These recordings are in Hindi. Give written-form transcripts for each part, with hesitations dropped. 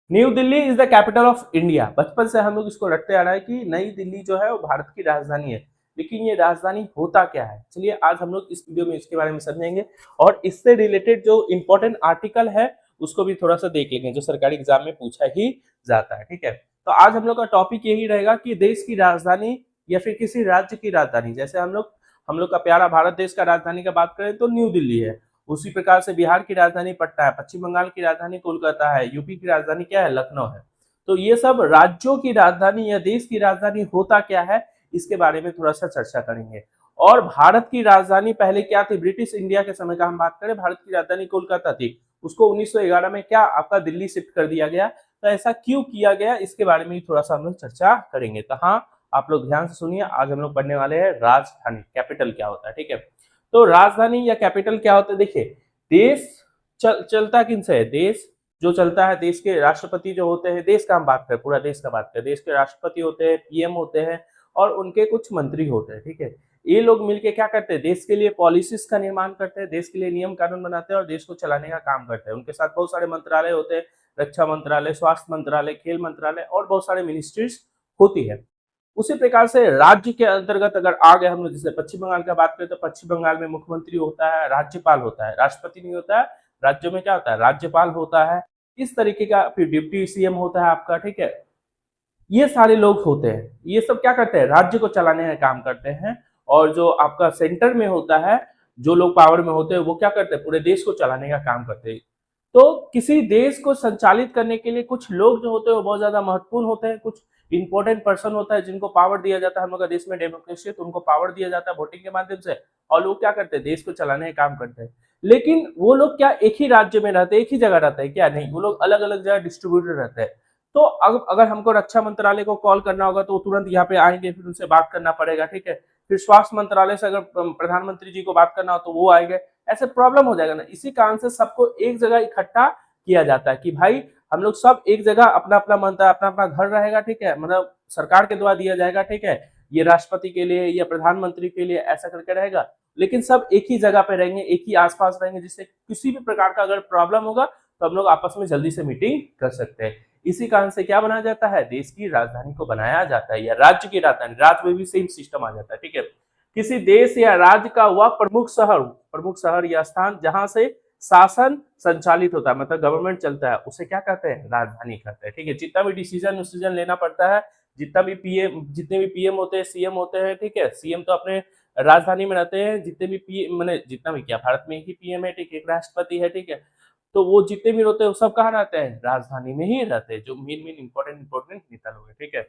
New Delhi is the capital of India. बचपन से हम लोग इसको रटते आ रहा है कि नई दिल्ली जो है वो भारत की राजधानी है, लेकिन ये राजधानी होता क्या है, चलिए आज हम लोग इस वीडियो में इसके बारे में समझेंगे और इससे रिलेटेड जो इंपॉर्टेंट आर्टिकल है उसको भी थोड़ा सा देख लेंगे जो सरकारी एग्जाम में पूछा ही जाता है। ठीक है, तो आज हम लोग का टॉपिक यही रहेगा कि देश की राजधानी या फिर किसी राज्य की राजधानी। जैसे हम लोग का प्यारा भारत देश का राजधानी का बात करें तो न्यू दिल्ली है, उसी प्रकार से बिहार की राजधानी पटना है, पश्चिम बंगाल की राजधानी कोलकाता है, यूपी की राजधानी क्या है, लखनऊ है। तो ये सब राज्यों की राजधानी या देश की राजधानी होता क्या है, इसके बारे में थोड़ा सा चर्चा करेंगे। और भारत की राजधानी पहले क्या थी, ब्रिटिश इंडिया के समय का हम बात करें, भारत की राजधानी कोलकाता थी, उसको 1911 में क्या आपका दिल्ली शिफ्ट कर दिया गया। तो ऐसा क्यों किया गया, इसके बारे में थोड़ा सा हम लोग चर्चा करेंगे। तो हाँ, आप लोग ध्यान से सुनिए, आज हम लोग पढ़ने वाले हैं राजधानी, कैपिटल क्या होता है। ठीक है, तो राजधानी या कैपिटल क्या होता है, देखिए देश चलता किनसे है, देश जो चलता है, देश के राष्ट्रपति जो होते हैं, देश का हम बात करें, पूरा देश का बात करें, देश के राष्ट्रपति होते हैं, पीएम होते हैं और उनके कुछ मंत्री होते हैं। ठीक है, ये लोग मिलके क्या करते हैं, देश के लिए पॉलिसीज का निर्माण करते हैं, देश के लिए नियम कानून बनाते हैं और देश को चलाने का काम करते हैं। उनके साथ बहुत सारे मंत्रालय होते हैं, रक्षा मंत्रालय, स्वास्थ्य मंत्रालय, खेल मंत्रालय और बहुत सारे मिनिस्ट्रीज होती है। उसी प्रकार से राज्य के अंतर्गत अगर आ गए हम लोग, जैसे पश्चिम बंगाल का बात करें तो पश्चिम बंगाल में मुख्यमंत्री होता है, राज्यपाल होता है, राष्ट्रपति नहीं होता है, राज्यों में क्या होता है, राज्यपाल होता है, इस तरीके का। फिर डिप्टी सीएम होता है आपका। ठीक है, ये सारे लोग होते हैं, ये सब क्या करते हैं, राज्य को चलाने का काम करते हैं। और जो आपका सेंटर में होता है, जो लोग पावर में होते हैं, वो क्या करते हैं, पूरे देश को चलाने का काम करते हैं। तो किसी देश को संचालित करने के लिए कुछ लोग जो होते हैं वो बहुत ज्यादा महत्वपूर्ण होते हैं, कुछ इंपॉर्टेंट पर्सन होता है जिनको पावर दिया जाता है। हम लोग का देश में डेमोक्रेसी है तो उनको पावर दिया जाता है वोटिंग के माध्यम से, और लोग क्या करते हैं, देश को चलाने का काम करते हैं। लेकिन वो लोग क्या एक ही राज्य में रहते हैं, एक ही जगह रहते हैं क्या, नहीं, वो लोग अलग अलग जगह डिस्ट्रीब्यूटेड रहते हैं। तो अगर हमको रक्षा मंत्रालय को कॉल करना होगा तो तुरंत यहाँ पे आएंगे, फिर उनसे बात करना पड़ेगा। ठीक है, फिर स्वास्थ्य मंत्रालय से अगर प्रधानमंत्री जी को बात करना हो तो वो आएंगे, ऐसे प्रॉब्लम हो जाएगा ना। इसी कारण से सबको एक जगह इकट्ठा किया जाता है कि भाई हम लोग सब एक जगह, अपना अपना मनता है, अपना अपना घर रहेगा। ठीक है, मतलब सरकार के द्वारा दिया जाएगा। ठीक है, ये राष्ट्रपति के लिए या प्रधानमंत्री के लिए ऐसा करके रहेगा, लेकिन सब एक ही जगह पे रहेंगे, एक ही आसपास रहेंगे, जिससे किसी भी प्रकार का अगर प्रॉब्लम होगा तो हम लोग आपस में जल्दी से मीटिंग कर सकते हैं। इसी कारण से क्या बनाया जाता है, देश की राजधानी को बनाया जाता है, या राज्य की राजधानी, राज्य में भी सेम सिस्टम आ जाता है। ठीक है, किसी देश या राज्य का वह प्रमुख शहर या स्थान जहां से शासन संचालित होता है, मतलब गवर्नमेंट चलता है, उसे क्या कहते हैं, राजधानी कहते हैं। ठीक है, जितना भी डिसीजन लेना पड़ता है, जितने भी पीएम होते हैं, सीएम होते हैं। ठीक है, सीएम तो अपने राजधानी में रहते हैं, जितने भी पीएम, मैंने जितना भी क्या, भारत में ही पीएम है। ठीक है, एक राष्ट्रपति है। ठीक है, तो वो जितने भी होते हैं वो सब कहाँ रहते हैं, राजधानी में ही रहते हैं, जो मेन इंपॉर्टेंट नेता लोग हैं। ठीक है,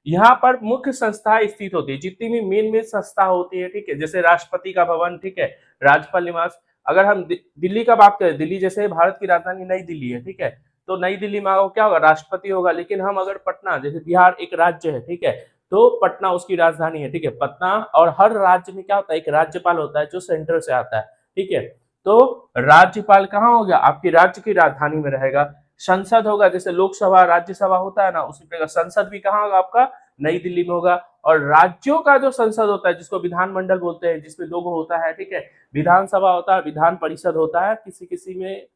यहाँ पर मुख्य संस्थाएं स्थित होती है, जितनी भी मेन संस्था होती है। ठीक है, जैसे राष्ट्रपति का भवन, ठीक है, राज्यपाल निवास। अगर हम दिल्ली का बात करें, दिल्ली जैसे भारत की राजधानी नई दिल्ली है। ठीक है, तो नई दिल्ली में क्या होगा, राष्ट्रपति होगा। लेकिन हम अगर पटना, जैसे बिहार एक राज्य है, ठीक है, तो पटना उसकी राजधानी है। ठीक है, पटना, और हर राज्य में क्या होता है, एक राज्यपाल होता है जो सेंटर से आता है। ठीक है, तो राज्यपाल कहाँ हो गया, आपकी राज्य की राजधानी में रहेगा। संसद होगा, जैसे लोकसभा राज्यसभा होता है ना, उसी प्रकार संसद भी कहाँ होगा, आपका नई दिल्ली में होगा। और राज्यों का जो संसद होता है, जिसको विधानमंडल बोलते हैं, जिसमें दो होता है। ठीक है, विधानसभा होता है, विधान परिषद होता है, किसी किसी में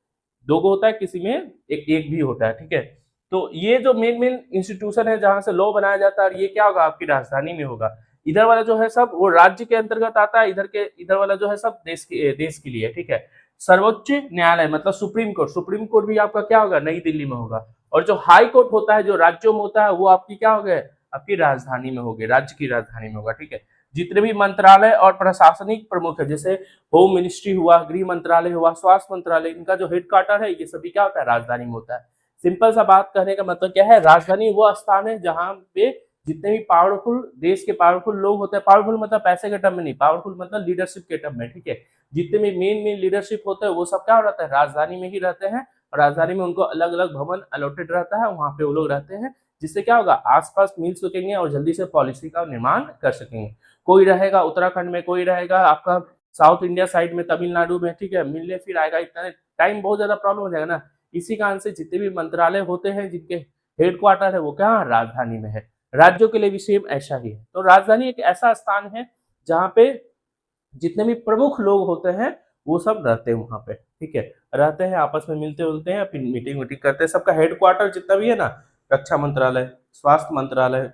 दो होता है, किसी में एक भी होता है। ठीक है, तो ये जो मेन इंस्टीट्यूशन है जहां से लॉ बनाया जाता है, और ये क्या होगा, आपकी राजधानी में होगा। इधर वाला जो है सब वो राज्य के अंतर्गत आता है, इधर वाला जो है सब देश के लिए। ठीक है, सर्वोच्च न्यायालय मतलब सुप्रीम कोर्ट भी आपका क्या होगा, नई दिल्ली में होगा। और जो हाई कोर्ट होता है, जो राज्यों में होता है, वो आपकी क्या हो गए, आपकी राजधानी में होगी, राज्य की राजधानी में होगा। ठीक है, जितने भी मंत्रालय और प्रशासनिक प्रमुख है, जैसे होम मिनिस्ट्री हुआ, गृह मंत्रालय हुआ, स्वास्थ्य मंत्रालय, इनका जो हेडक्वार्टर है, ये सभी क्या होता है, राजधानी में होता है। सिंपल सा बात कहने का मतलब क्या है, राजधानी वो स्थान है जहां पे जितने भी पावरफुल, देश के पावरफुल लोग होते हैं, पावरफुल मतलब पैसे के टर्म में नहीं, पावरफुल मतलब लीडरशिप के टर्म में। ठीक है, जितने भी मेन लीडरशिप होते हैं वो सब क्या रहता है, राजधानी में ही रहते हैं। और राजधानी में उनको अलग अलग भवन अलॉटेड रहता है, वहां पे वो लोग रहते हैं, जिससे क्या होगा, आसपास मिल सकेंगे और जल्दी से पॉलिसी का निर्माण कर सकेंगे। कोई रहेगा उत्तराखंड में, कोई रहेगा आपका साउथ इंडिया साइड में, तमिलनाडु में। ठीक है, मिलने फिर आएगा, इतना टाइम बहुत ज्यादा प्रॉब्लम हो जाएगा ना। इसी कारण से जितने भी मंत्रालय होते हैं, जिनके हेडक्वार्टर है, वो क्या राजधानी में है। राज्यों के लिए भी सेम ऐसा ही है। तो राजधानी एक ऐसा स्थान है जहाँ पे जितने भी प्रमुख लोग होते हैं वो सब रहते हैं वहां पे। ठीक है, रहते हैं आपस में, मिलते जुलते हैं, फिर मीटिंग वीटिंग करते हैं। सबका हेडक्वार्टर जितना भी है ना, रक्षा मंत्रालय, स्वास्थ्य मंत्रालय,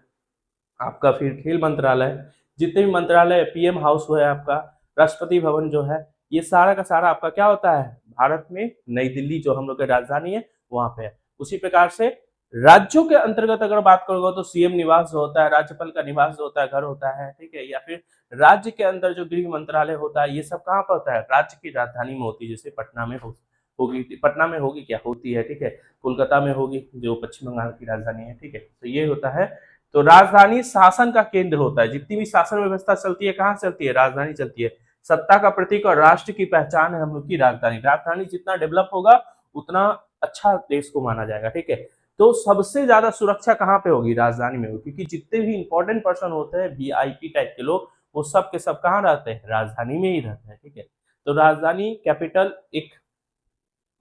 आपका फिर खेल मंत्रालय, जितने भी मंत्रालय, पीएम हाउस है आपका, राष्ट्रपति भवन जो है, ये सारा का सारा आपका क्या होता है, भारत में नई दिल्ली जो हम लोग की राजधानी है वहां पे है। उसी प्रकार से राज्यों के अंतर्गत अगर बात करोगे तो सीएम निवास जो होता है, राज्यपाल का निवास जो होता है, घर होता है, ठीक है, या फिर राज्य के अंदर जो गृह मंत्रालय होता है, ये सब कहाँ पर होता है, राज्य की राजधानी में होती है। जैसे पटना में होगी, पटना में होगी, क्या होती है, ठीक है, कोलकाता में होगी जो पश्चिम बंगाल की राजधानी है, ठीक है। तो ये होता है, तो राजधानी शासन का केंद्र होता है। जितनी भी शासन व्यवस्था चलती है कहाँ चलती है, राजधानी चलती है। सत्ता का प्रतीक और राष्ट्र की पहचान है हम लोग की राजधानी। राजधानी जितना डेवलप होगा उतना अच्छा देश को माना जाएगा, ठीक है। तो सबसे ज्यादा सुरक्षा कहाँ पे होगी, राजधानी में होगी, क्योंकि जितने भी इंपॉर्टेंट पर्सन होते हैं, वीआईपी टाइप के लोग, वो सब के सब कहाँ रहते हैं, राजधानी में ही रहते हैं, ठीक है। तो राजधानी कैपिटल एक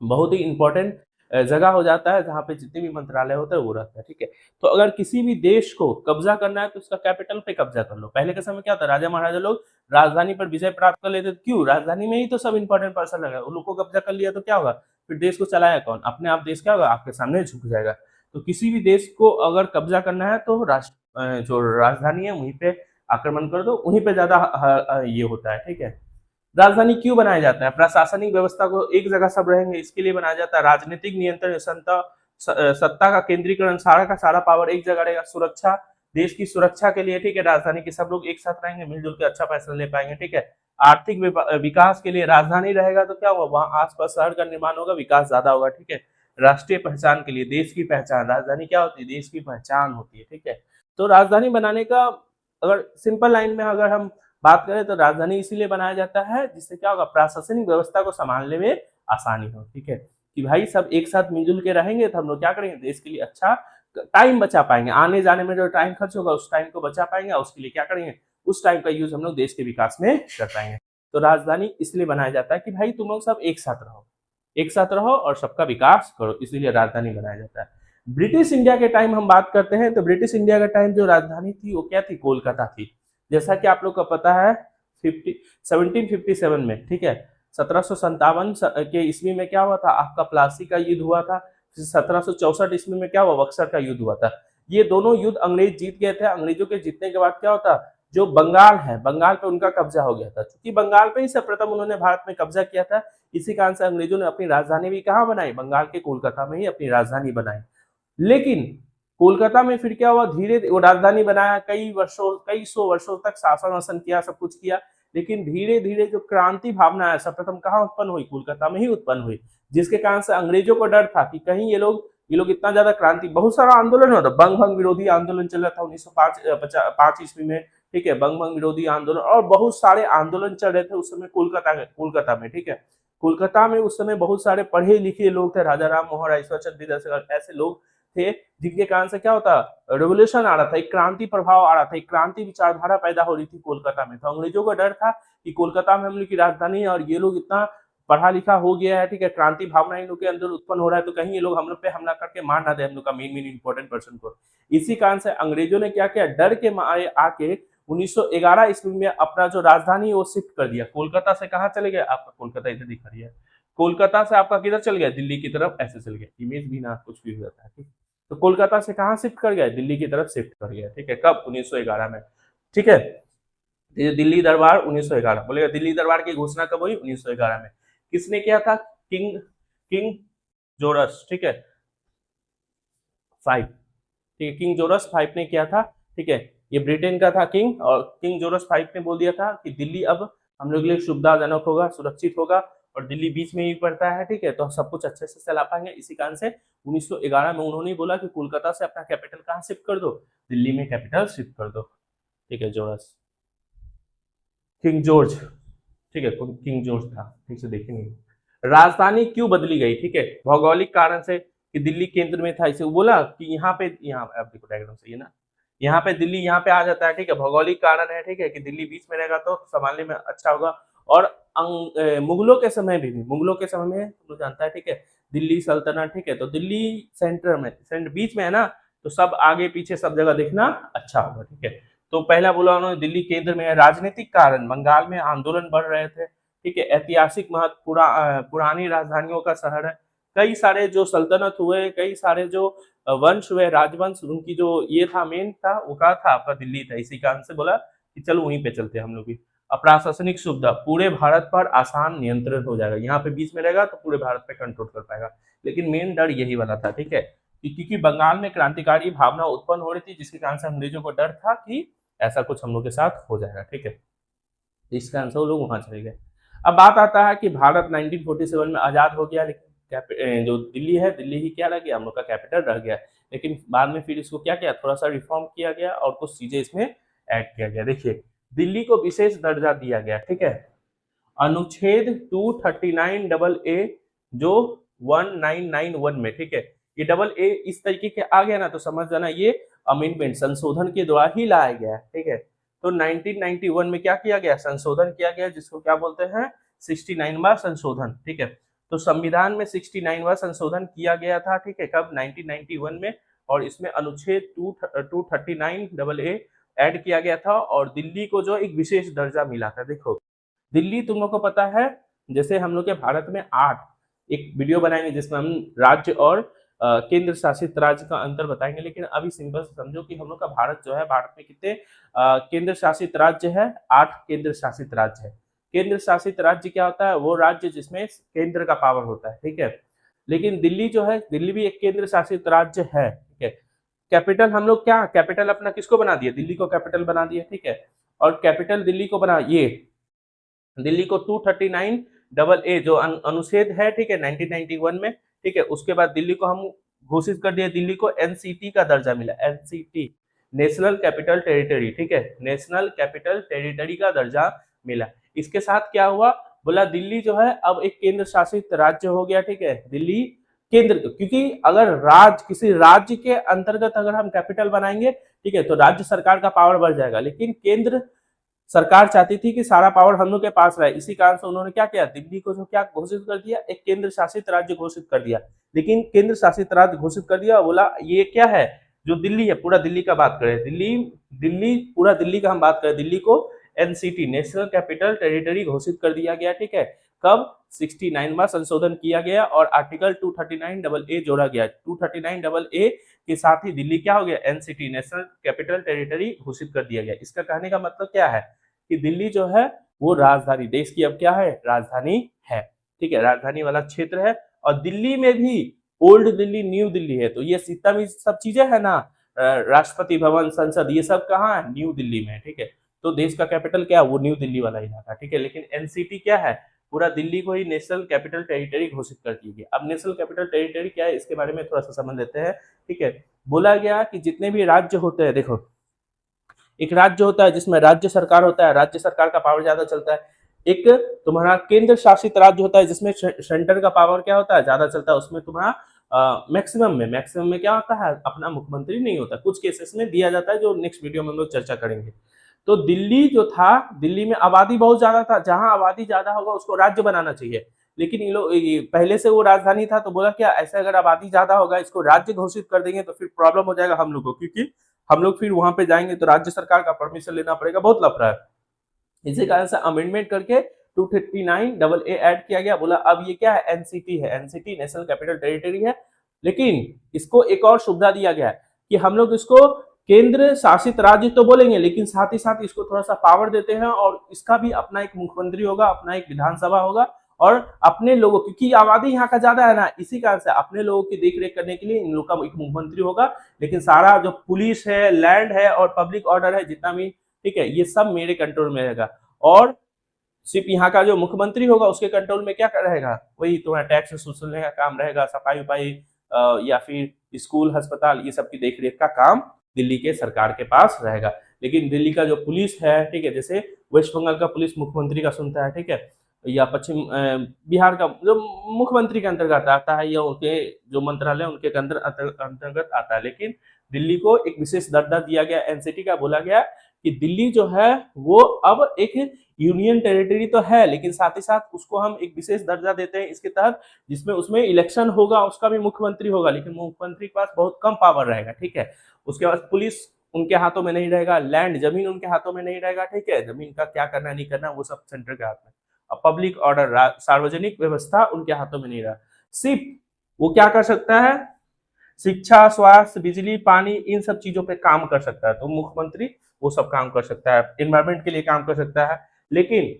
बहुत ही इंपॉर्टेंट जगह हो जाता है, जहाँ पे जितने भी मंत्रालय होते हैं वो रहता है, ठीक है। तो अगर किसी भी देश को कब्जा करना है तो उसका कैपिटल पे कब्जा कर लो। पहले के समय क्या होता है, राजा महाराजा लोग राजधानी पर विजय प्राप्त कर लेते थे, क्यों, राजधानी में ही तो सब इंपॉर्टेंट पर्सन लगा, उन लोग को कब्जा कर लिया तो क्या होगा, फिर देश को चलाया कौन, अपने आप देश क्या होगा, आपके सामने झुक जाएगा। तो किसी भी देश को अगर कब्जा करना है तो जो राजधानी है वहीं पे आक्रमण कर दो, वहीं पे ज्यादा ये होता है, ठीक है। राजधानी क्यों बनाया जाता है, प्रशासनिक व्यवस्था को एक जगह सब रहेंगे इसके लिए बनाया जाता है। राजनीतिक नियंत्रण, सत्ता का केंद्रीकरण, सारा का सारा पावर एक जगह रहेगा। सुरक्षा, देश की सुरक्षा के लिए, ठीक है, राजधानी के सब लोग एक साथ रहेंगे, मिलजुल के अच्छा फैसला ले पाएंगे, ठीक है। आर्थिक विकास के लिए राजधानी रहेगा तो क्या होगा, वहां आसपास शहर का निर्माण होगा, विकास ज्यादा होगा, ठीक है। राष्ट्रीय पहचान के लिए, देश की पहचान, राजधानी क्या होती है, देश की पहचान होती है, ठीक है। तो राजधानी बनाने का अगर सिंपल लाइन में अगर हम बात करें तो राजधानी इसीलिए बनाया जाता है जिससे क्या होगा, प्रशासनिक व्यवस्था को संभालने में आसानी हो, ठीक है, कि भाई सब एक साथ मिलजुल के रहेंगे तो हम लोग क्या करेंगे, देश के लिए अच्छा टाइम बचा पाएंगे, आने जाने में जो टाइम खर्च होगा उस टाइम को बचा पाएंगे, और उसके लिए क्या करेंगे, उस टाइम का यूज हम लोग देश के विकास में कर पाएंगे। तो राजधानी इसलिए बनाया जाता है कि भाई तुम लोग सब एक साथ रहो, एक साथ रहो और सबका विकास करो, इसीलिए राजधानी बनाया जाता है। ब्रिटिश इंडिया के टाइम हम बात करते हैं तो ब्रिटिश इंडिया के टाइम जो राजधानी थी वो क्या थी, कोलकाता थी। जैसा कि आप लोग को पता है 1757 में, ठीक है, 1757 के ईस्वी में क्या हुआ था, आपका प्लासी का युद्ध हुआ था। 1764 ईस्वी में क्या हुआ, बक्सर का युद्ध हुआ था। ये दोनों युद्ध अंग्रेज जीत गए थे। अंग्रेजों के जीतने के बाद क्या होता, जो बंगाल है, बंगाल पे उनका कब्जा हो गया था, क्योंकि बंगाल पे ही सर्वप्रथम उन्होंने भारत में कब्जा किया था। इसी कारण से अंग्रेजों ने अपनी राजधानी भी कहाँ बनाई, बंगाल के कोलकाता में ही अपनी राजधानी बनाई। लेकिन कोलकाता में फिर क्या हुआ, धीरे वो राजधानी बनाया, कई सौ वर्षों तक शासन वासन किया, सब कुछ किया, लेकिन धीरे धीरे जो क्रांति भावना है सर्वप्रथम कहाँ उत्पन्न हुई, कोलकाता में ही उत्पन्न हुई। जिसके कारण से अंग्रेजों को डर था कि कहीं ये लोग इतना ज्यादा क्रांति, बहुत सारा आंदोलन हुआ था, बंग भंग विरोधी आंदोलन चल रहा था 1905 ईस्वी में, ठीक है, बंग भंग विरोधी आंदोलन और बहुत सारे आंदोलन चल रहे थे उस समय कोलकाता में, ठीक है। कोलकाता में उस समय बहुत सारे पढ़े लिखे लोग थे, राजा राम मोहन राय, ईश्वरचंद्र विद्यासागर, ऐसे लोग थे जिनके कारण से क्या होता, रेवोल्यूशन आ रहा था, एक क्रांति प्रभाव आ रहा था, एक क्रांति विचारधारा पैदा हो रही थी कोलकाता में। तो अंग्रेजों को डर था कि कोलकाता में हम लोग की राजधानी है और ये लोग इतना पढ़ा लिखा हो गया है, ठीक है, क्रांति भावना इन लोग के अंदर उत्पन्न हो रहा है, तो कहीं ये लोग हम लोग पे हमला करके मार ना दे हम लोग का मेन इंपॉर्टेंट पर्सन को। इसी कारण से अंग्रेजों ने क्या किया, डर के मारे आके 1911 ईस्वी में अपना जो राजधानी है वो शिफ्ट कर दिया। कोलकाता से कहाँ चले गए, आपका कोलकाता इधर दिख रही है, कोलकाता से आपका किधर चल गया, दिल्ली की तरफ, ऐसे चल गया, इमेज भी ना कुछ भी हो जाता है, ठीक। तो कोलकाता से कहाँ शिफ्ट कर गया, दिल्ली की तरफ शिफ्ट कर गया, ठीक है, कब, 1911 में, ठीक है। दिल्ली दरबार 1911 बोलेगा, दिल्ली दरबार की घोषणा कब हुई, 1911 में। किसने किया था, किंग जोरस, ठीक है, 5, ठीक है, किंग जोरस 5 ने किया था, ठीक है। ये ब्रिटेन का था किंग, और किंग जोरस 5 ने बोल दिया था कि दिल्ली अब हम लोग के लिए सुविधाजनक होगा, सुरक्षित होगा, और दिल्ली बीच में ही पड़ता है, ठीक है, तो सब कुछ अच्छे से चला पाएंगे। इसी कारण से 1911 में उन्होंने बोला कि कोलकाता से अपना कैपिटल कहाँ शिफ्ट कर दो, दिल्ली में कैपिटल शिफ्ट कर दो, ठीक है। जोरस, किंग जॉर्ज, ठीक है, किंग जॉर्ज था, ठीक से देखेंगे। राजधानी क्यों बदली गई, ठीक है, भौगोलिक कारण से, कि दिल्ली केंद्र में था, इसे बोला कि यहाँ पे, यहाँ आप देखो डायग्राम सही है ना, यहाँ पे दिल्ली यहाँ पे आ जाता है, ठीक है, भौगोलिक कारण है, ठीक है, कि दिल्ली बीच में रहेगा तो संभालने में अच्छा होगा। और मुगलों के समय भी, मुगलों के समय में तो जानता है, ठीक है, दिल्ली सल्तनत, ठीक है, तो दिल्ली सेंटर में, बीच में है ना, तो सब आगे पीछे सब जगह देखना अच्छा होगा, ठीक है। तो पहला बोला उन्होंने दिल्ली केंद्र में है। राजनीतिक कारण, बंगाल में आंदोलन बढ़ रहे थे, ठीक है, ऐतिहासिक महत्व, पुरानी राजधानियों का शहर है। कई सारे जो सल्तनत हुए, कई सारे जो वंश हुए, राजवंश, उनकी जो ये था मेन था, वो कहा था आपका दिल्ली था। इसी कारण से बोला कि चलो वहीं पे चलते हैं हम लोग भी। प्रशासनिक सुविधा, पूरे भारत पर आसान नियंत्रण हो जाएगा। यहाँ पे बीच में रहेगा तो पूरे भारत पे कंट्रोल कर पाएगा। लेकिन मेन डर यही वाला था, ठीक है, क्योंकि बंगाल में क्रांतिकारी भावना उत्पन्न हो रही थी, जिसके कारण से अंग्रेजों को डर था कि ऐसा कुछ हम लोग के साथ हो जाएगा, ठीक है। इस कारण से वो लोग वहां चले गए। अब बात आता है कि भारत 1947 में आजाद हो गया, लेकिन जो दिल्ली है, दिल्ली ही क्या रह गया, हम लोग का कैपिटल रह गया। लेकिन बाद में फिर इसको क्या किया, थोड़ा सा रिफॉर्म किया गया और कुछ चीजें इसमें ऐड किया गया। देखिए, दिल्ली को विशेष दर्जा दिया गया, ठीक है, अनुच्छेद 239 डबल ए जो 1991 में, ठीक है, ये डबल ए इस तरीके के आ गया ना, तो समझ जाना ये अमेंडमेंट संशोधन के द्वारा ही लाया गया है, ठीक है। तो 1991 में क्या किया गया, संशोधन किया गया, जिसको क्या बोलते हैं, 69वां संशोधन, ठीक है। तो संविधान में 69वां संशोधन किया गया था, ठीक है, कब, 1991 में। और इसमें अनुच्छेद 239 डबल ए ऐड किया गया था और दिल्ली को जो एक विशेष दर्जा मिला था। देखो, दिल्ली तुम लोग को पता है, जैसे हम लोग के भारत में 8, एक वीडियो बनाएंगे जिसमें हम राज्य और केंद्र शासित राज्य का अंतर बताएंगे। लेकिन अभी सिंपल से समझो कि हम लोग का भारत जो है, भारत में कितने केंद्र शासित राज्य है, 8 केंद्र शासित राज्य है। केंद्र शासित राज्य क्या होता है, वो राज्य जिसमें केंद्र का पावर होता है, ठीक है। लेकिन दिल्ली जो है, दिल्ली भी एक केंद्र शासित राज्य है, ठीक है। कैपिटल हम लोग क्या, कैपिटल अपना किसको बना दिया, दिल्ली को कैपिटल बना दिया, ठीक है। और कैपिटल दिल्ली को बना, ये दिल्ली को 239 डबल ए जो अनुच्छेद है, ठीक है, 1991 में, ठीक है। उसके बाद दिल्ली को हम घोषित कर दिया, दिल्ली को एनसीटी का दर्जा मिला, एनसीटी, नेशनल कैपिटल टेरिटरी, ठीक है, नेशनल कैपिटल टेरिटरी का दर्जा मिला। इसके साथ क्या हुआ, बोला दिल्ली जो है अब एक केंद्र शासित राज्य हो गया, ठीक है। दिल्ली केंद्र, क्योंकि अगर किसी राज्य के अंतर्गत अगर हम कैपिटल बनाएंगे, ठीक है, तो राज्य सरकार का पावर बढ़ जाएगा। लेकिन केंद्र सरकार चाहती थी कि सारा पावर हम लोग के पास रहे। इसी कारण से उन्होंने क्या किया, दिल्ली को जो क्या घोषित कर दिया, एक केंद्र शासित राज्य घोषित कर दिया। लेकिन केंद्र शासित राज्य घोषित कर दिया, बोला ये क्या है, जो दिल्ली है, पूरा दिल्ली का बात करें, दिल्ली दिल्ली पूरा दिल्ली का हम बात करें, दिल्ली को एनसीटी, नेशनल कैपिटल टेरिटरी घोषित कर दिया गया, ठीक है। कब, 69वां संशोधन किया गया और आर्टिकल 239 डबल ए जोड़ा गया। 239 डबल ए के साथ ही दिल्ली क्या हो गया, एनसीटी, नेशनल कैपिटल टेरिटरी घोषित कर दिया गया। इसका कहने का मतलब क्या है कि दिल्ली जो है वो राजधानी, देश की अब क्या है, राजधानी है, ठीक है, राजधानी वाला क्षेत्र है। और दिल्ली में भी ओल्ड दिल्ली, न्यू दिल्ली है। तो ये जितना सब चीजें है ना, राष्ट्रपति भवन, संसद, ये सब कहाँ है, न्यू दिल्ली में, ठीक है। तो देश का कैपिटल क्या है, वो न्यू दिल्ली वाला इलाका, ठीक है। लेकिन एनसीटी क्या है, पूरा दिल्ली को ही नेशनल कैपिटल टेरिटरी घोषित कर दी गई। अब नेशनल कैपिटल टेरिटरी क्या है, इसके बारे में थोड़ा सा समझ लेते हैं, ठीक है। बोला गया कि जितने भी राज्य होते हैं, देखो, एक राज्य होता है जिसमें राज्य सरकार होता है, राज्य सरकार का पावर ज्यादा चलता है। एक तुम्हारा केंद्र शासित राज्य होता है जिसमें सेंटर का पावर क्या होता है, ज्यादा चलता है। उसमें तुम्हारा मैक्सिमम में क्या होता है, अपना मुख्यमंत्री नहीं होता, कुछ केसेस में दिया जाता है, जो नेक्स्ट वीडियो में हम लोग चर्चा करेंगे। तो दिल्ली जो था, दिल्ली में आबादी बहुत ज्यादा था, जहां आबादी ज्यादा होगा उसको राज्य बनाना चाहिए। लेकिन ये लोग पहले से वो राजधानी था, तो बोला क्या, ऐसे अगर आबादी ज्यादा होगा, इसको राज्य घोषित कर देंगे तो फिर प्रॉब्लम हो जाएगा हम लोग को, क्योंकि हम लोग फिर वहां पे जाएंगे तो राज्य सरकार का परमिशन लेना पड़ेगा, बहुत लफड़ा है। इसी कारण से अमेंडमेंट करके 239 डबल ए ऐड किया गया। बोला अब ये क्या है, एनसीटी है, एनसीटी, नेशनल कैपिटल टेरिटरी है। लेकिन इसको एक और सुविधा दिया गया है कि हम लोग इसको केंद्र शासित राज्य तो बोलेंगे, लेकिन साथ ही साथ इसको थोड़ा सा पावर देते हैं, और इसका भी अपना एक मुख्यमंत्री होगा, अपना एक विधानसभा होगा, और अपने लोगों, क्योंकि आबादी यहाँ का ज्यादा है ना, इसी कारण से अपने लोगों की देखरेख करने के लिए इन लोगों का एक मुख्यमंत्री होगा। लेकिन सारा जो पुलिस है, लैंड है और पब्लिक ऑर्डर है, जितना भी, ठीक है, ये सब मेरे कंट्रोल में रहेगा। और सिर्फ यहाँ का जो मुख्यमंत्री होगा उसके कंट्रोल में क्या रहेगा, वही तुम्हारा टैक्स वसूलने का काम रहेगा, सफाई उफाई या फिर स्कूल, अस्पताल, ये सब की देखरेख का काम दिल्ली के सरकार के पास रहेगा। लेकिन दिल्ली का जो पुलिस है, ठीक है, जैसे वेस्ट बंगाल का पुलिस मुख्यमंत्री का सुनता है, ठीक है, या पश्चिम बिहार का जो मुख्यमंत्री के अंतर्गत आता है, या उनके जो मंत्रालय उनके अंतर्गत आता है। लेकिन दिल्ली को एक विशेष दर्जा दिया गया, एनसीटी का। बोला गया कि दिल्ली जो है वो अब एक यूनियन टेरिटरी तो है, लेकिन साथ ही साथ उसको हम एक विशेष दर्जा देते हैं इसके तहत, जिसमें उसमें इलेक्शन होगा, उसका भी मुख्यमंत्री होगा, लेकिन मुख्यमंत्री के पास बहुत कम पावर रहेगा, ठीक है। उसके बाद पुलिस उनके हाथों में नहीं रहेगा, लैंड, जमीन उनके हाथों में नहीं रहेगा, ठीक है, जमीन का क्या करना नहीं करना वो सब सेंटर के हाथ में। पब्लिक ऑर्डर, सार्वजनिक व्यवस्था उनके हाथों में नहीं रहा। सिर्फ वो क्या कर सकता है, शिक्षा, स्वास्थ्य, बिजली, पानी, इन सब चीजों पे काम कर सकता है। तो मुख्यमंत्री वो सब काम कर सकता है, एनवायरमेंट के लिए काम कर सकता है, लेकिन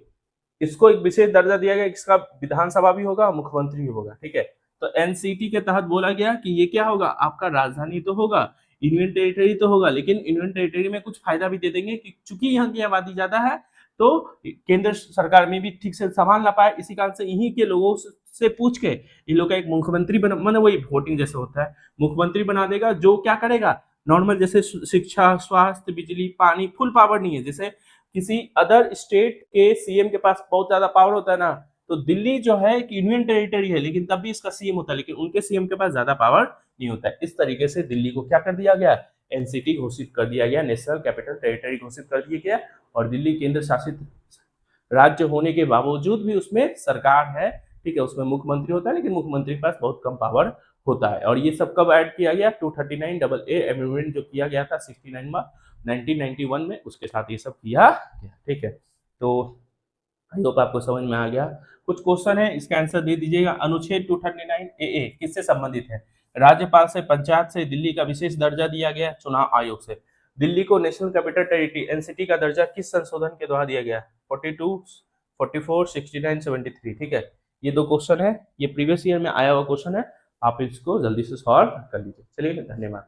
इसको एक विशेष दर्जा दिया गया, इसका विधानसभा भी होगा, मुख्यमंत्री भी होगा, ठीक है। तो एनसीटी के तहत बोला गया कि ये क्या होगा, आपका राजधानी तो होगा, यूनियन टेरिटरी तो होगा, लेकिन यूनियन टेरिटरी में कुछ फायदा भी दे देंगे कि चूंकि यहाँ की आबादी ज्यादा है तो केंद्र सरकार में भी ठीक से संभाल ना पाए, इसी कारण से इन्हीं के लोगों से पूछ के इन लोग का एक मुख्यमंत्री बना, माने वही वोटिंग जैसे होता है, मुख्यमंत्री बना देगा, जो क्या करेगा नॉर्मल, जैसे शिक्षा, स्वास्थ्य, बिजली, पानी, फुल पावर नहीं है। जैसे किसी अदर स्टेट के सीएम के पास बहुत ज्यादा पावर होता है ना, तो दिल्ली जो है एक यूनियन टेरिटरी है, लेकिन तब भी इसका सीएम होता है, लेकिन उनके सीएम के पास ज्यादा पावर नहीं होता है। इस तरीके से दिल्ली को क्या कर दिया गया, एनसीटी घोषित कर दिया गया, नेशनल कैपिटल टेरिटरी घोषित कर दिया गया। और दिल्ली केंद्र शासित राज्य होने के बावजूद भी उसमें सरकार है, ठीक है, उसमें मुख्यमंत्री होता है, लेकिन मुख्यमंत्री के पास बहुत कम पावर होता है। और ये सब कब ऐड किया गया, 239AA अमेंडमेंट जो किया गया था 69 में 1991 में, उसके साथ ये सब किया गया, ठीक है। तो आई होप आपको समझ में आ गया। कुछ क्वेश्चन है, इसका आंसर दे दीजिएगा। अनुच्छेद 239AA किससे संबंधित है, राज्यपाल से, पंचायत से, दिल्ली का विशेष दर्जा दिया गया, चुनाव आयोग से। दिल्ली को नेशनल कैपिटल टेरिटरी एनसीटी का दर्जा किस संशोधन के द्वारा दिया गया, 42, 44, 69, 73, ठीक है। ये दो क्वेश्चन है, ये प्रीवियस ईयर में आया हुआ क्वेश्चन है, आप इसको जल्दी से सॉल्व कर लीजिए। चलिए, धन्यवाद।